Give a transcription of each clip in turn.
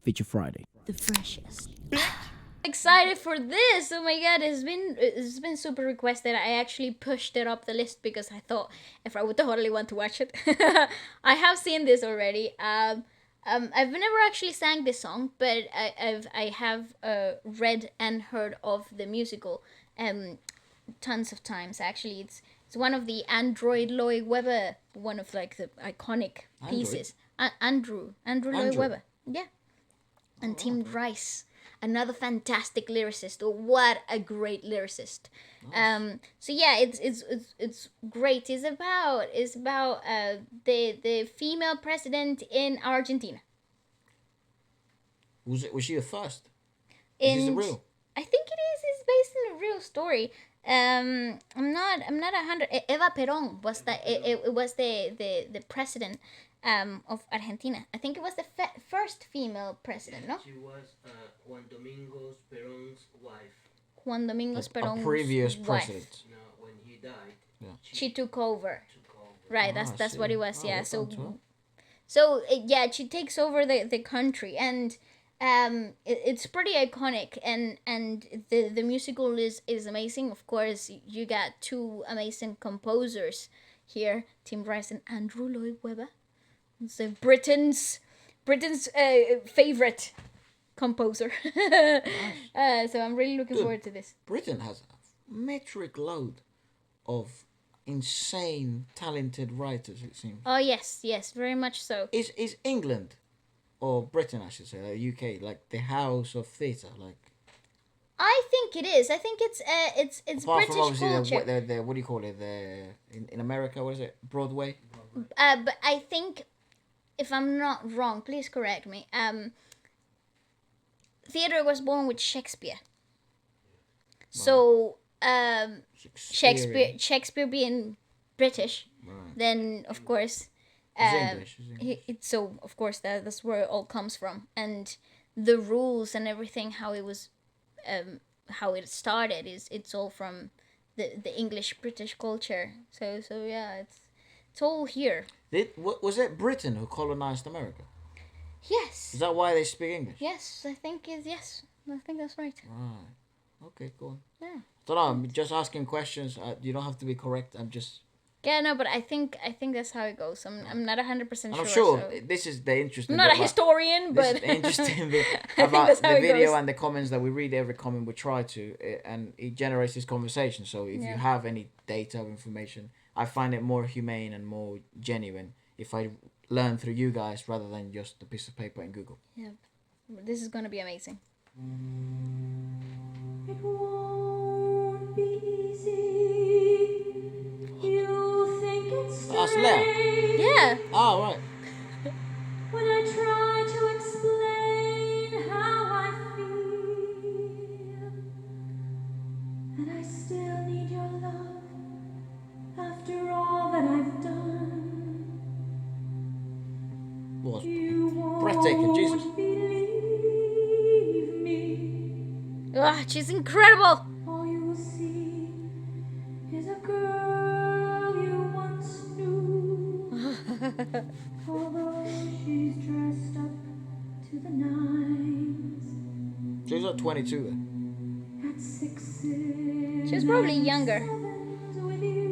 Feature Friday. The freshest. Excited for this! Oh my god, it's been super requested. I actually pushed it up the list because I thought if I would totally want to watch it. I have seen this already. I've never actually sang this song, but I have read and heard of the musical tons of times. Actually, it's one of the Android Lloyd Webber, one of like the iconic pieces. Andrew Lloyd Webber, yeah, and Tim Rice, another fantastic lyricist. Oh, what a great lyricist! So yeah, it's great. It's about the female president in Argentina. Was she the first? Is this And real? I think it is. It's based on a real story. I'm not 100. Eva Peron was it was the president of Argentina. I think it was the first female president. No, She was Juan Domingo Perón's wife. Juan Domingos A Peron's previous wife. president. Now, when he died, She took over. took over. Right. I That's see. what it was. Oh, Yeah. well So done to her. yeah, she takes over the country, and it's pretty iconic, and the musical is amazing. Of course, you got two amazing composers here, Tim Rice and Andrew Lloyd Webber. So Britain's favorite composer. So I'm really looking Good. forward to this. Britain has a metric load of insane, talented writers, it seems. Oh yes, very much so. Is England, or Britain, I should say, like UK, like the house of theatre? Like, I think it is. I think it's apart British from obviously culture. the what do you call it? In America, what is it? Broadway? But I think, if I'm not wrong, please correct me. Theater was born with Shakespeare. So Shakespeare being British, Right. then of course, It's English. It's English. so of course that's where it all comes from, and the rules and everything, how it started it's all from the English British culture. So yeah, it's all here. Was it Britain who colonized America? Yes. Is that why they speak English? Yes, I think that's right. Right. Okay, cool. Yeah. Don't know. I'm just asking questions. You don't have to be correct. I'm just. Yeah, no, but I think that's how it goes. I'm not 100% And sure. I'm sure So. this is the interesting. I'm not a bit about- historian, This but is the interesting bit I think about that's the how it video goes. and the comments that we read. Every comment we try to, and it generates this conversation. So if you Yeah. have any data or information, I find it more humane and more genuine if I learn through you guys rather than just a piece of paper in Google. Yeah, this is gonna be amazing. It won't be easy. You think it's That's Lea. strange Yeah. Oh, right. when I try to explain how I feel, and I still need your love after all that I've done. Was You won't breathtaking, Jesus. believe me. Ah, she's incredible. All you will see is a girl you once knew. Although she's dressed up to the nines She's like 22 then. at sixes. She was probably and younger. sevens with you.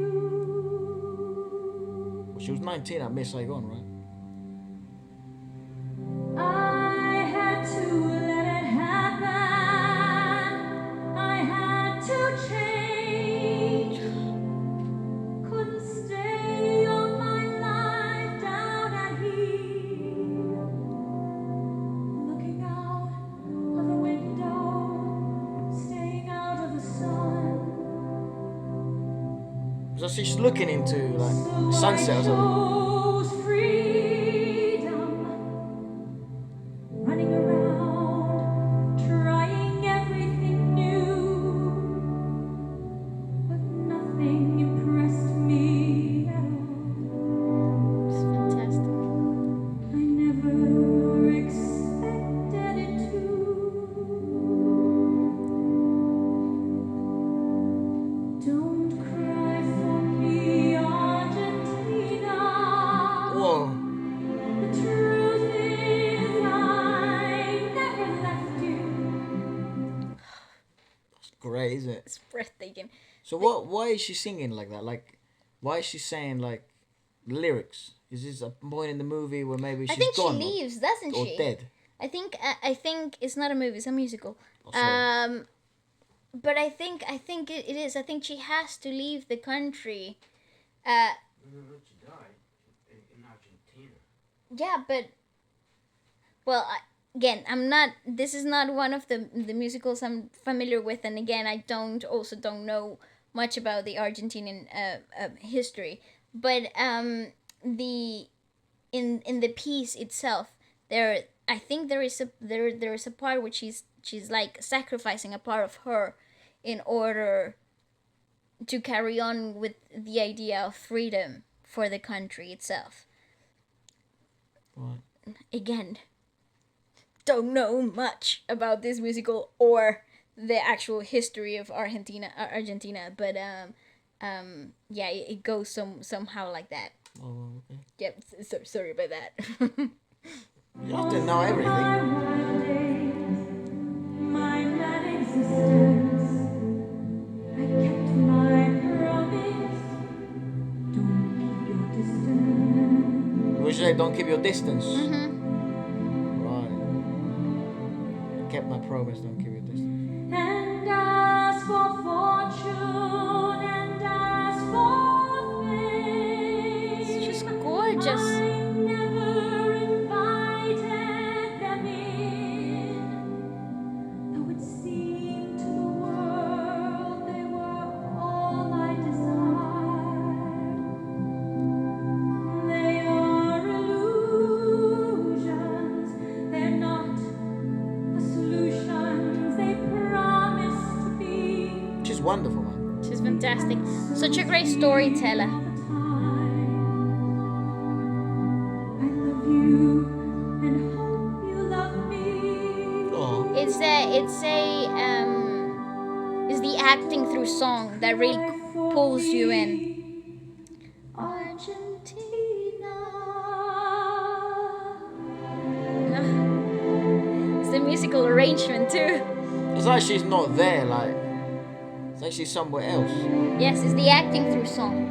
She was 19 at Miss Saigon, right? I had to let it happen. I had to change. Couldn't stay all my life down at here. Looking out of the window, staying out of the sun. So she's looking into like So sunset or I something. chose freedom, running around, trying everything new, but nothing impressed me at all. It's fantastic. I never expected it to. Don't cry for me, Argentina. great, isn't it? It's breathtaking. So what? Why is she singing like that? Like, why is she saying like lyrics? Is this a point in the movie where maybe she's I think she gone leaves, doesn't or she? dead? I think it's not a movie; it's a musical. Oh, sorry. But I think it is. I think she has to leave the country. No, she died in Argentina. Yeah, but well, again, I'm not. This is not one of the musicals I'm familiar with, and again, I don't know much about the Argentinian history. But the in the piece itself, I think there is a part where she's like sacrificing a part of her in order to carry on with the idea of freedom for the country itself. Right. Again, don't know much about this musical or the actual history of Argentina, but yeah, it goes somehow like that. Oh, okay. Yep, so sorry about that. You don't have to know everything. My wild days, my mad existence, I kept my promise. Don't keep your distance. Would you say don't keep your distance? Mm-hmm. Right. Kept my promise. Don't keep your distance. And ask for fortune, and ask for fame. It's just gorgeous. I never invited them in, though it seemed to the world they were all I desired. They are illusions, they're not the solutions they promise to be. She's wonderful, man. She's fantastic. Such a great storyteller. All the time. I love you and hope you love me. Oh, It's the acting through song that really pulls you in. Argentina. It's the musical arrangement too. it's like she's not there. Like, it's like she's somewhere else. Yes, it's the acting through song.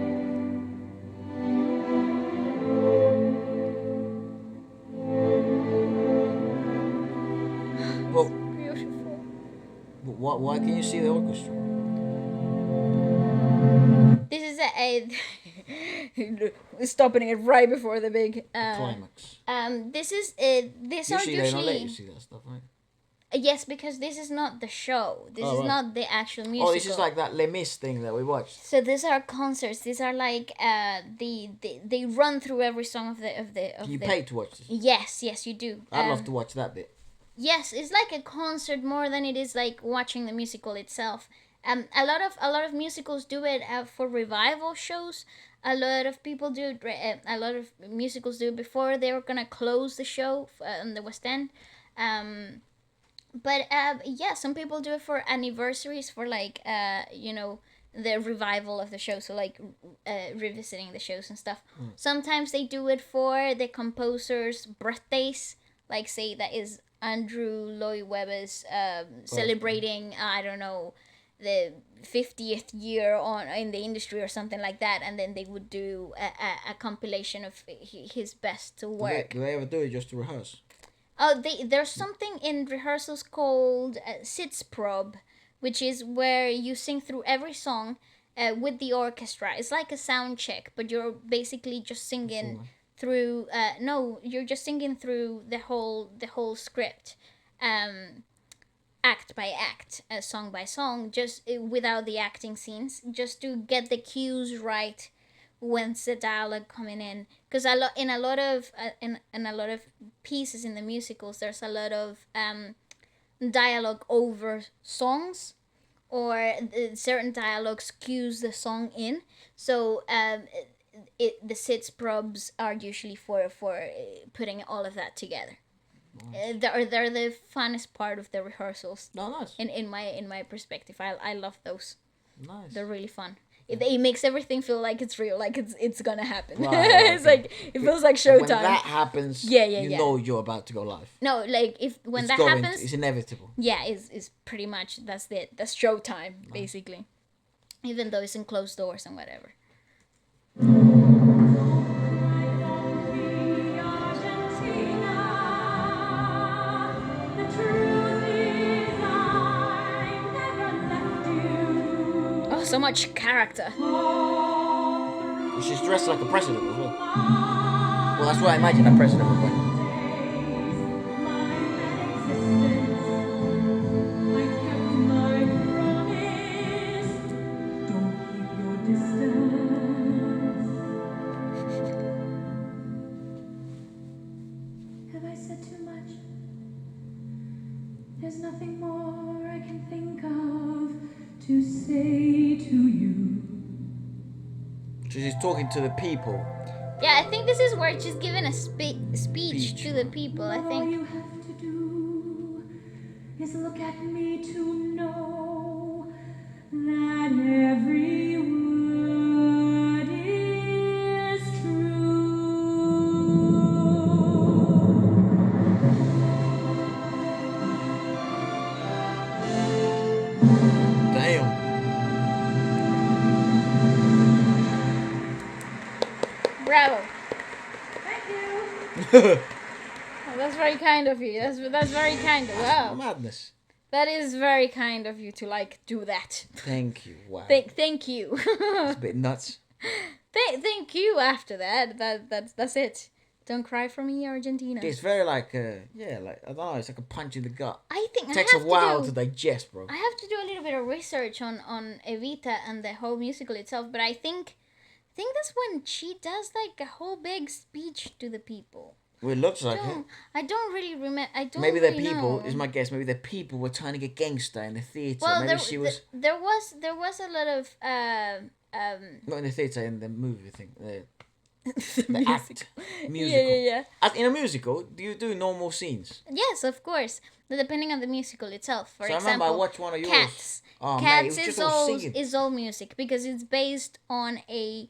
But Beautiful. why can you see the orchestra? This is stopping it right before the big Climax. this is these are Usually they don't let you usually see that stuff, right? yes, because this is not the show. This Oh, is right. not the actual musical. Oh, this is like that Les Mis thing that we watched. So these are concerts. These are like they run through every song of the. You pay to watch this. Yes, you do. I'd love to watch that bit. Yes, it's like a concert more than it is like watching the musical itself. A lot of musicals do it for revival shows. A lot of people do it. A lot of musicals do it before they're gonna close the show on the West End. But yeah, some people do it for anniversaries, for like the revival of the show, so like revisiting the shows and stuff. Sometimes they do it for the composer's birthdays, like say that is Andrew Lloyd Webber's celebrating I don't know, the 50th year on in the industry or something like that, and then they would do a compilation of his best work. Do they ever do it just to rehearse? Oh, there's something in rehearsals called Sitzprobe, which is where you sing through every song with the orchestra. It's like a sound check, but you're basically just singing through. No, you're just singing through the whole script, act by act, song by song, just without the acting scenes, just to get the cues right. When's the dialogue coming in? Because in a lot of pieces in the musicals, there's a lot of dialogue over songs, or certain dialogues cues the song in. So the sits probes are usually for putting all of that together. Nice. They're the funnest part of the rehearsals. No, nice. In my perspective, I love those. Nice. They're really fun. it makes everything feel like it's real, like it's gonna happen. Right, It's okay. like it feels like When showtime. that happens, Yeah, you know you're about to go live. No, like if when It's that going happens, it's inevitable. yeah, is pretty much that's it. That's showtime basically, even though it's in closed doors and whatever. Oh, so much character. She's dressed like a president as well. Well, that's what I imagine a president would wear. Have I said too much? There's nothing more I can think of to say to you. She's talking to the people. Yeah, I think this is where she's giving a speech Speech. to the people. I All think. you have to do is look at me to know that every word is true. Damn. Bravo. Thank you. Oh, that's very kind of you. That's very kind of wow. Madness. That is very kind of you to like do that. Thank you. Wow. Thank you. It's a bit nuts. Thank you. After that, that's it. Don't cry for me, Argentina. It's very like like I don't know. It's like a punch in the gut. I think It I takes a have while to to do. digest, bro. I have to do a little bit of research on Evita and the whole musical itself, but I think that's when she does like a whole big speech to the people. Well, it looks like it. I don't really remember. I don't. Maybe the really people know. is my guess. Maybe the people were trying to get gangster in the theater. Well, Maybe she was there was a lot of not in the theater, in the movie thing. The musical. act musical. Yeah. As in a musical, do you do normal scenes? Yes, of course. Depending on the musical itself. For So I example, remember I watched one of yours. Cats. Oh, mate, it Cats was is just all singing. is all music because it's based on a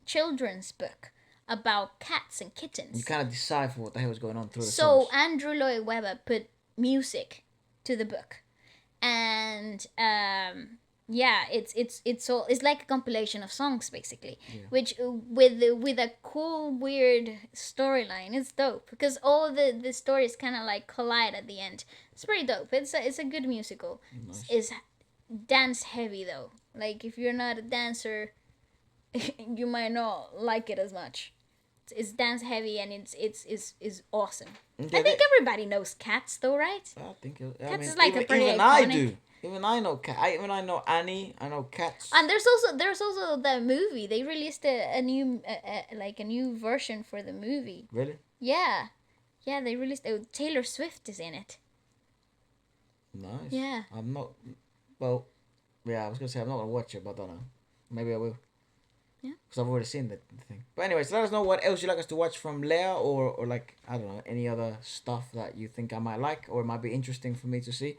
children's book about cats and kittens. You kind of decipher what the hell was going on through the So songs. Andrew Lloyd Webber put music to the book, and yeah, it's like a compilation of songs basically, which with a cool weird storyline. It's dope because all the stories kind of like collide at the end. It's pretty dope. It's a good musical. Nice. It's dance heavy though. Like if you're not a dancer, you might not like it as much. It's dance heavy and it's awesome. Okay, I think everybody knows Cats though, right? I think Cats is like a pretty even I iconic- do. Even I know cat. Even I know Annie. I know Cats. And there's also the movie. They released a new version for the movie. Really? Yeah, they released. Taylor Swift is in it. Nice. Yeah. I'm not. Well, yeah. I was gonna say I'm not gonna watch it, but I don't know. Maybe I will. Yeah. Because I've already seen the thing. But anyways, let us know what else you'd like us to watch from Lea, or like I don't know, any other stuff that you think I might like or it might be interesting for me to see.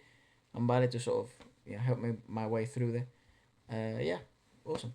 I'm about it to sort of help me my way through there. Yeah, awesome.